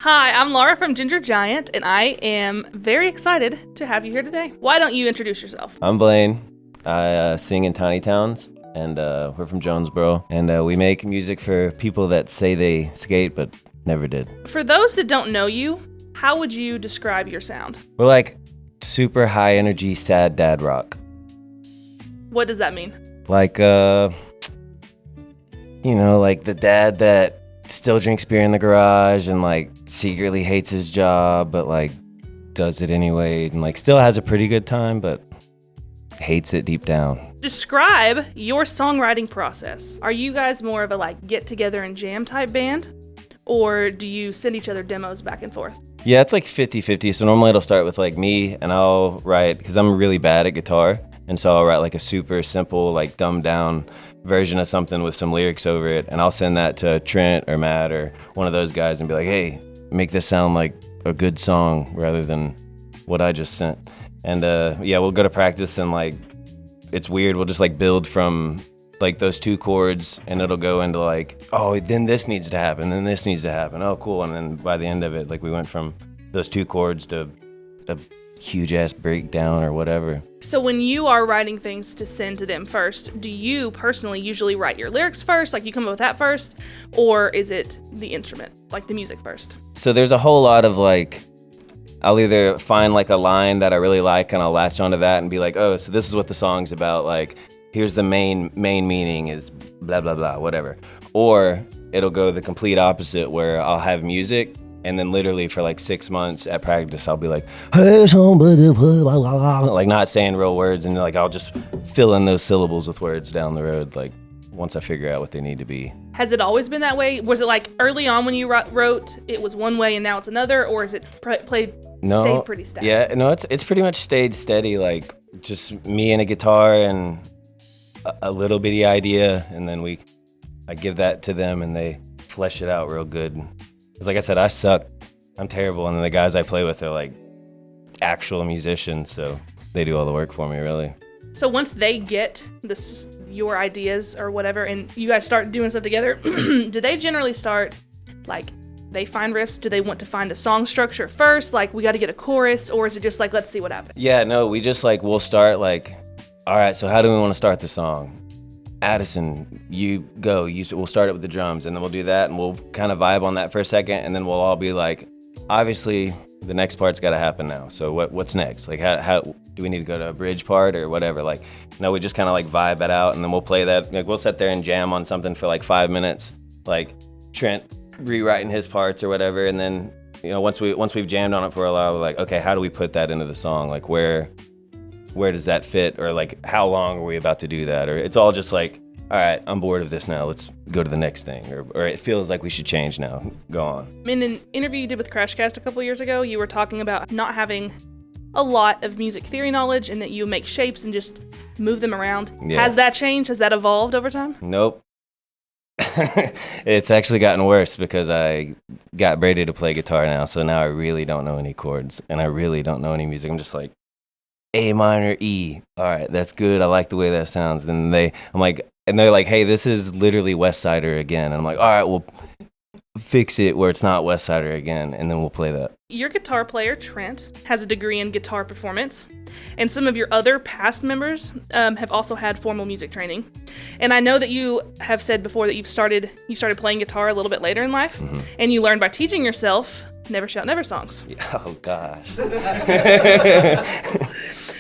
Hi, I'm Laura from Ginger Giant, and I am very excited to have you here today. Why don't you introduce yourself? I'm Blayne. I sing in tiny towns, and we're from Jonesboro. And we make music for people that say they skate but never did. For those that don't know you, how would you describe your sound? We're like super high energy, sad dad rock. What does that mean? Like, like the dad that still drinks beer in the garage and like secretly hates his job, but like does it anyway, and like still has a pretty good time, but hates it deep down. Describe your songwriting process. Are you guys more of a like get together and jam type band? Or do you send each other demos back and forth? Yeah, it's like 50-50. So normally it'll start with like me, and I'll write, because I'm really bad at guitar, and so I'll write like a super simple, like dumbed down version of something with some lyrics over it, and I'll send that to Trent or Matt or one of those guys and be like, hey, make this sound like a good song rather than what I just sent. And we'll go to practice, and like it's weird, we'll just like build from like those two chords, and it'll go into like, oh, then this needs to happen, then this needs to happen, oh cool. And then by the end of it, like we went from those two chords to a huge ass breakdown or whatever. So when you are writing things to send to them first, do you personally usually write your lyrics first, like you come up with that first, or is it the instrument, like the music first? So there's a whole lot of like, I'll either find like a line that I really like and I'll latch onto that and be like, oh, so this is what the song's about, like here's the main meaning is blah blah blah, whatever. Or it'll go the complete opposite, where I'll have music, and then literally for like 6 months at practice, I'll be like, hey, somebody, like not saying real words, and like I'll just fill in those syllables with words down the road, like once I figure out what they need to be. Has it always been that way? Was it like early on when you wrote, it was one way and now it's another, or is it stayed pretty steady? Yeah, no, it's pretty much stayed steady, like just me and a guitar and a little bitty idea, and then I give that to them and they flesh it out real good. Because like I said, I suck. I'm terrible, and then the guys I play with are like actual musicians, so they do all the work for me, really. So once they get your ideas or whatever, and you guys start doing stuff together, do they generally start, like, they find riffs? Do they want to find a song structure first? Like, we got to get a chorus, or is it just like, let's see what happens? Yeah, no, we just like, we'll start like, all right, so how do we want to start the song? Addison, you go. We'll start it with the drums, and then we'll do that, and we'll kind of vibe on that for a second, and then we'll all be like, obviously, the next part's got to happen now. So what's next? Like, how do we need to go to a bridge part or whatever? Like, no, we just kind of like vibe it out, and then we'll play that. Like, we'll sit there and jam on something for like 5 minutes, like Trent rewriting his parts or whatever, and then once we've jammed on it for a while, we're like, okay, how do we put that into the song? Like, where does that fit, or like how long are we about to do that? Or it's all just like, all right, I'm bored of this now, let's go to the next thing, or it feels like we should change now, go on. In an interview you did with Crashcast a couple years ago, you were talking about not having a lot of music theory knowledge, and that you make shapes and just move them around. Yeah. Has that changed? Has that evolved over time? Nope. It's actually gotten worse, because I got Brady to play guitar now, so now I really don't know any chords, and I really don't know any music. I'm just like, A minor, E. All right, that's good. I like the way that sounds. Then they're like, hey, this is literally West Sider again. And I'm like, all right, we'll fix it where it's not West Sider again, and then we'll play that. Your guitar player, Trent, has a degree in guitar performance, and some of your other past members have also had formal music training. And I know that you have said before that you started playing guitar a little bit later in life, mm-hmm. and you learned by teaching yourself Never Shout Never songs. Oh, gosh.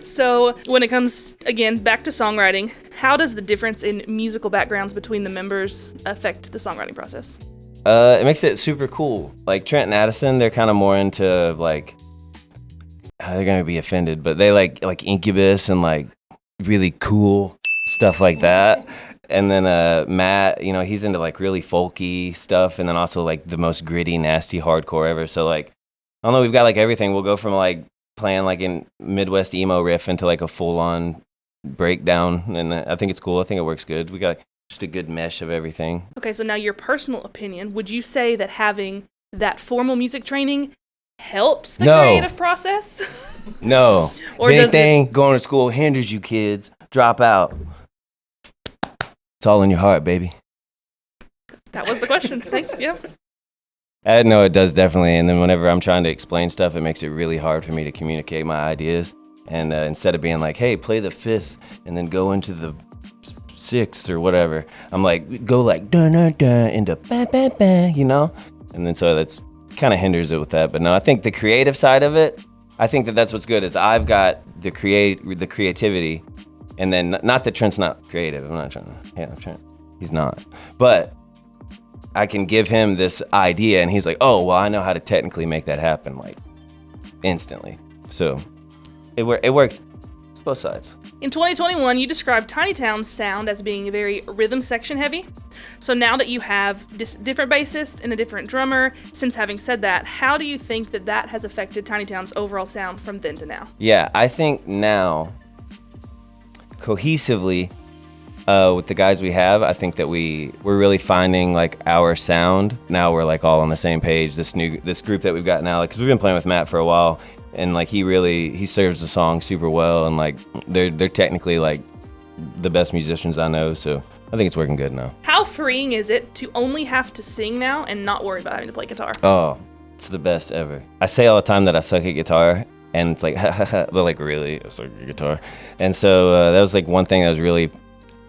So when it comes, again, back to songwriting, how does the difference in musical backgrounds between the members affect the songwriting process? It makes it super cool. Like Trent and Addison, they're kind of more into like, they're going to be offended, but they like Incubus and like really cool stuff like that. And then Matt, he's into like really folky stuff, and then also like the most gritty, nasty hardcore ever. So like, I don't know, we've got like everything. We'll go from like playing like in Midwest emo riff into like a full-on breakdown, and I think it's cool. I think it works good. We got just a good mesh of everything. Okay, so now your personal opinion, would you say that having that formal music training helps the creative process? No. Or if anything, going to school hinders you kids. Drop out. It's all in your heart, baby. That was the question. Thank you. No, it does definitely. And then whenever I'm trying to explain stuff, it makes it really hard for me to communicate my ideas. And instead of being like, hey, play the fifth and then go into the sixth or whatever, I'm like, go like dun dun dun into ba ba ba, you know? And then so that's kind of hinders it with that. But no, I think the creative side of it, I think that's what's good is I've got the creativity, and then not that Trent's not creative. I'm not trying to, yeah, Trent, he's not. But I can give him this idea and he's like, oh, well, I know how to technically make that happen like instantly. So it works. It's both sides. In 2021, you described Tiny Town's sound as being very rhythm section heavy. So now that you have different bassists and a different drummer, since having said that, how do you think that has affected Tiny Town's overall sound from then to now? Yeah, I think now, cohesively, with the guys we have, I think that we're really finding like our sound. Now we're like all on the same page. This group that we've got now, like, 'cause we've been playing with Matt for a while. And like he serves the song super well, and like they're technically like the best musicians I know, so I think it's working good now. How freeing is it to only have to sing now and not worry about having to play guitar? Oh, it's the best ever. I say all the time that I suck at guitar, and it's like, but like really, I suck at guitar. And so that was like one thing that was really,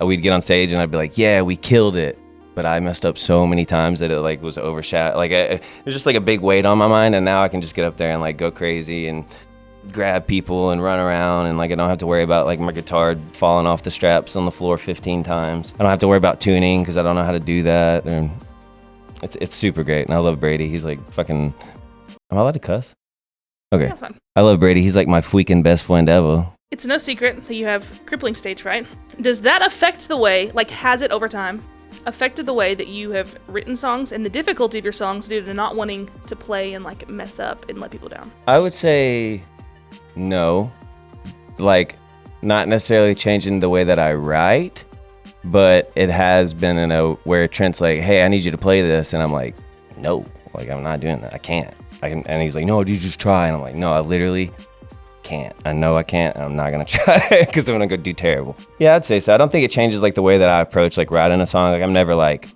we'd get on stage and I'd be like, yeah, we killed it. But I messed up so many times that it like was overshadowed. Like it was just like a big weight on my mind, and now I can just get up there and like go crazy and grab people and run around, and like I don't have to worry about like my guitar falling off the straps on the floor 15 times. I don't have to worry about tuning because I don't know how to do that. And it's super great, and I love Brady. He's like fucking. Am I allowed to cuss? Okay. That's fine. I love Brady. He's like my freaking best friend ever. It's no secret that you have crippling stage fright. Does that affect the way, like has it over time, affected the way that you have written songs and the difficulty of your songs due to not wanting to play and like mess up and let people down? I would say no. Like, not necessarily changing the way that I write, but it has been where Trent's like, hey, I need you to play this, and I'm like, no, like I'm not doing that. I can't. And he's like, no, you just try, and I'm like, no, I literally can't. I know I can't, and I'm not gonna try because I'm gonna go do terrible. Yeah, I'd say so. I don't think it changes like the way that I approach like writing a song. Like I'm never like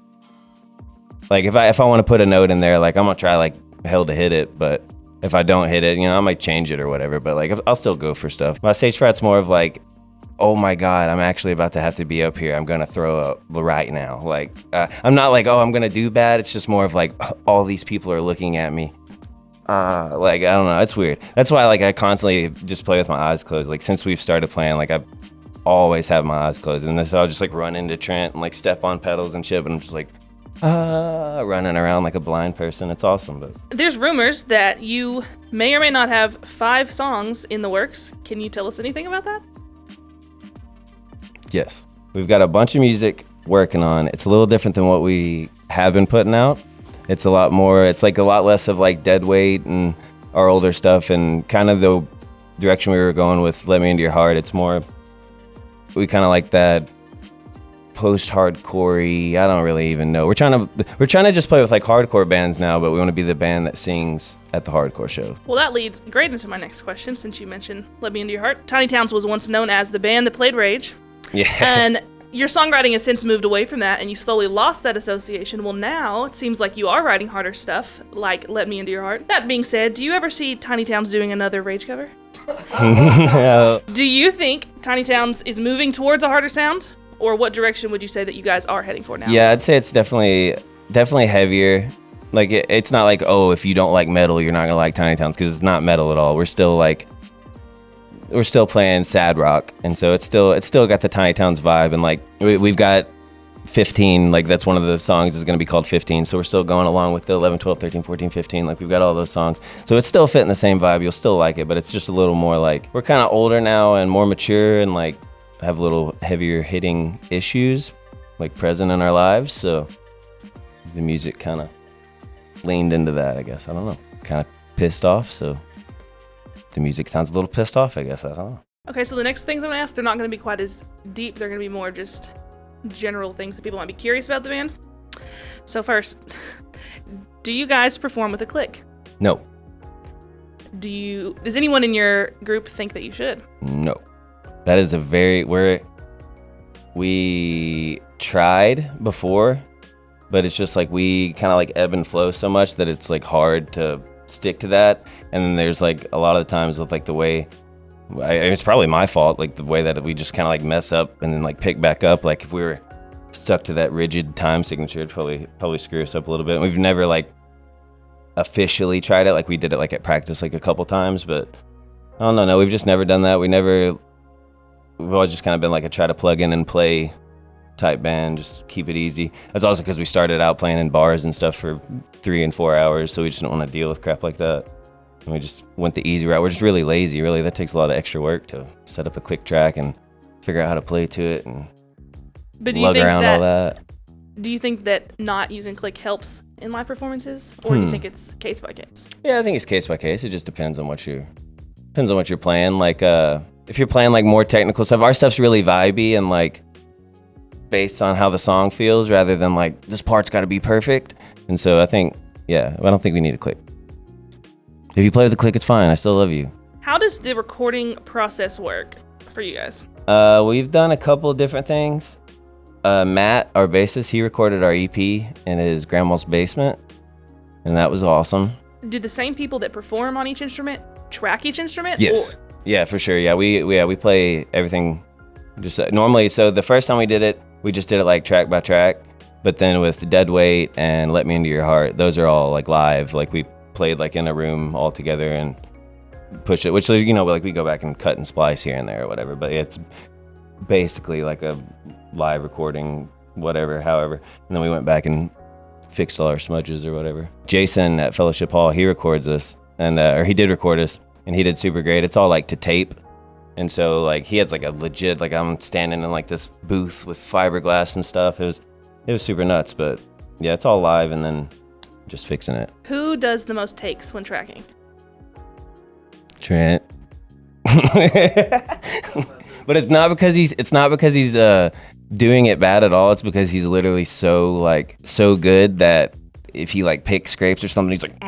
if I want to put a note in there, like I'm gonna try like hell to hit it, but if I don't hit it, you know, I might change it or whatever, but like I'll still go for stuff. My stage fright's more of like, oh my God, I'm actually about to have to be up here. I'm gonna throw up right now. Like I'm not like, oh, I'm gonna do bad. It's just more of like, all these people are looking at me. Like, I don't know, it's weird. That's why like I constantly just play with my eyes closed. Like since we've started playing, like I've always had my eyes closed, and so I'll just like run into Trent and like step on pedals and shit, and I'm just like running around like a blind person. It's awesome. But there's rumors that you may or may not have 5 songs in the works. Can you tell us anything about that? Yes, we've got a bunch of music working on. It's a little different than what we have been putting out. It's a lot more, it's like a lot less of like Dead Weight and our older stuff, and kind of the direction we were going with Let Me Into Your Heart. It's more, we kind of like that post-hardcore-y, I don't really even know. We're trying to just play with like hardcore bands now, but we want to be the band that sings at the hardcore show. Well, that leads great into my next question, since you mentioned Let Me Into Your Heart. Tiny Towns was once known as the band that played Rage. Yeah. And your songwriting has since moved away from that, and you slowly lost that association. Well, now it seems like you are writing harder stuff, like Let Me Into Your Heart. That being said, do you ever see Tiny Towns doing another Rage cover? Do you think Tiny Towns is moving towards a harder sound? Or what direction would you say that you guys are heading for now? Yeah, I'd say it's definitely heavier. Like, it's not like, oh, if you don't like metal, you're not gonna like Tiny Towns, because it's not metal at all. We're still playing sad rock, and so it's still got the Tiny Towns vibe, and like we've got 15, like that's one of the songs is going to be called 15, so we're still going along with the 11, 12, 13, 14, 15, like we've got all those songs, so it's still fitting the same vibe. You'll still like it, but it's just a little more like, we're kind of older now and more mature, and like have a little heavier hitting issues like present in our lives, so the music kind of leaned into that, I guess. I don't know, kind of pissed off, so the music sounds a little pissed off, I guess. I don't know. Okay, so the next things I'm gonna ask, they're not gonna be quite as deep. They're gonna be more just general things that people might be curious about the band. So first, do you guys perform with a clique? No. Does anyone in your group think that you should? No. That is we tried before, but it's just like we kind of like ebb and flow so much that it's like hard to stick to that. And then there's like a lot of the times with like the way, it's probably my fault, like the way that we just kind of like mess up and then like pick back up. Like if we were stuck to that rigid time signature, it'd probably screw us up a little bit. We've never like officially tried it. Like we did it like at practice like a couple times, but I don't know. No, we've just never done that. We've always just kind of been like a try to plug in and play type band, just keep it easy. That's also because we started out playing in bars and stuff for 3 and 4 hours, so we just didn't want to deal with crap like that. And we just went the easy route. We're just really lazy. Really, that takes a lot of extra work to set up a click track and figure out how to play to it and lug around all that. Do you think that not using click helps in live performances, or do you think it's case by case? Yeah, I think it's case by case. It just depends on what you're playing. Like if you're playing like more technical stuff, our stuff's really vibey and like based on how the song feels rather than like this part's got to be perfect. And so I think, I don't think we need a click. If you play with the click, it's fine. I still love you. How does the recording process work for you guys? We've done a couple of different things. Matt, our bassist, he recorded our EP in his grandma's basement, and that was awesome. Do the same people that perform on each instrument track each instrument? Yes. Yeah, for sure. Yeah, we play everything just normally. So the first time we did it, we just did it like track by track. But then with Dead Weight and Let Me Into Your Heart, those are all like live. Like we played like in a room all together and push it, which, you know, like we go back and cut and splice here and there or whatever. But it's basically like a live recording, whatever, however. And then we went back and fixed all our smudges or whatever. Jason at Fellowship Hall, he records us, and or he did record us, and he did super great. It's all like to tape. And so like he has like a legit, like I'm standing in like this booth with fiberglass and stuff. It was super nuts, but yeah, it's all live and then just fixing it. Who does the most takes when tracking? Trent. But it's not because he's doing it bad at all. It's because he's literally so good that if he like picks scrapes or something, he's like,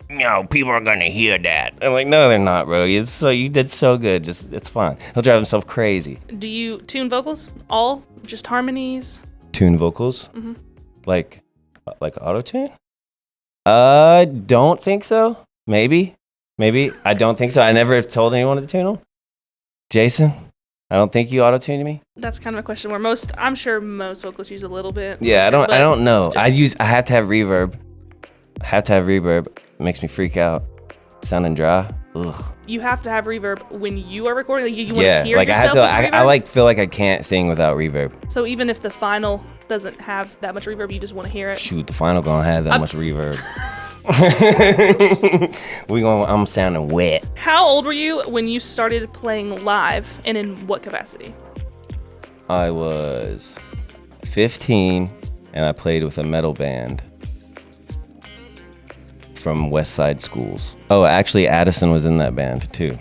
no, people are gonna hear that. I'm like, no, they're not, bro. You did so good. It's fine. He'll drive himself crazy. Do you tune vocals? All just harmonies? Tune vocals? Mm-hmm. Like auto tune? I don't think so. Maybe. I don't think so. I never told anyone to tune them. Jason, I don't think you auto tuned me. That's kind of a question where I'm sure most vocalists use a little bit. Yeah, I don't know. I have to have reverb. It makes me freak out. Sounding dry. Ugh. You have to have reverb when you are recording. Like you want to hear like yourself I have to. I like feel like I can't sing without reverb. So even if the final doesn't have that much reverb, you just want to hear it. Shoot, the final gonna have that much reverb. I'm sounding wet. How old were you when you started playing live, and in what capacity? I was 15, and I played with a metal band from West Side Schools. Oh, actually, Addison was in that band too.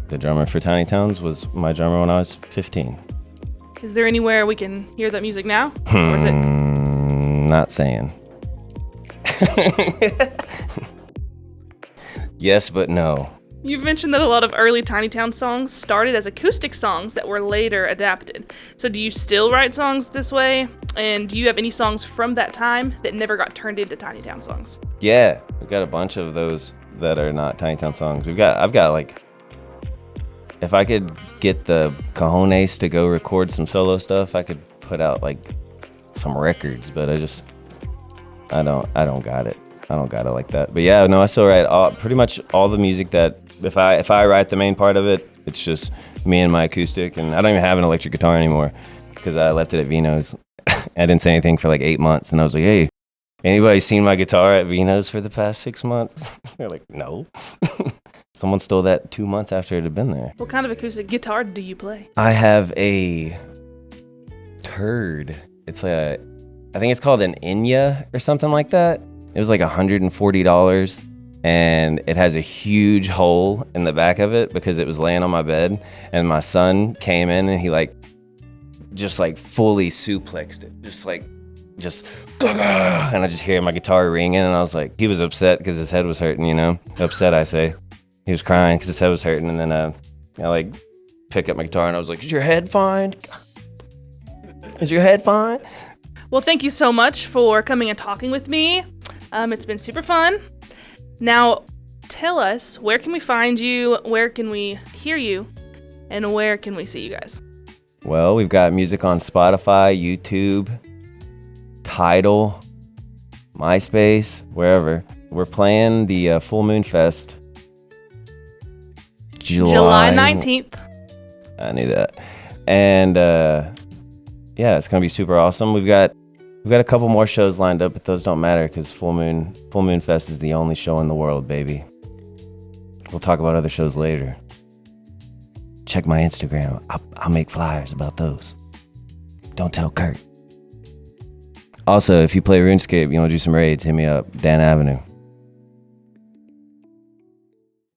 The drummer for Tiny Towns was my drummer when I was 15. Is there anywhere we can hear that music now? Or is it? Not saying. Yes, but no. You've mentioned that a lot of early Tiny Town songs started as acoustic songs that were later adapted. So do you still write songs this way? And do you have any songs from that time that never got turned into Tiny Town songs? Yeah, we've got a bunch of those that are not Tiny Town songs. I've got like, if I could get the cojones to go record some solo stuff, I could put out like some records, but I don't got it. I don't got it like that. But yeah, no, I still write pretty much all the music that if I write the main part of it, it's just me and my acoustic, and I don't even have an electric guitar anymore because I left it at Vino's. I didn't say anything for like 8 months, and I was like, hey, anybody seen my guitar at Vino's for the past 6 months? They're like, no. Someone stole that 2 months after it had been there. What kind of acoustic guitar do you play? I have a turd. I think it's called an Enya or something like that. It was like $140, and it has a huge hole in the back of it because it was laying on my bed, and my son came in and he just fully suplexed it, just and I just hear my guitar ringing, and I was like, he was upset because his head was hurting, you know, upset I say. He was crying because his head was hurting, and then I pick up my guitar and I was like, is your head fine? Well, thank you so much for coming and talking with me. It's been super fun. Now, tell us, where can we find you? Where can we hear you? And where can we see you guys? Well, we've got music on Spotify, YouTube, Tidal, MySpace, wherever. We're playing the Full Moon Fest. July 19th. I knew that. And yeah, it's gonna be super awesome. We've got a couple more shows lined up, but those don't matter because Full Moon Fest is the only show in the world, baby. We'll talk about other shows later. Check my Instagram. I'll make flyers about those. Don't tell Kurt. Also, if you play RuneScape, you want to do some raids, hit me up. Dan Avenue.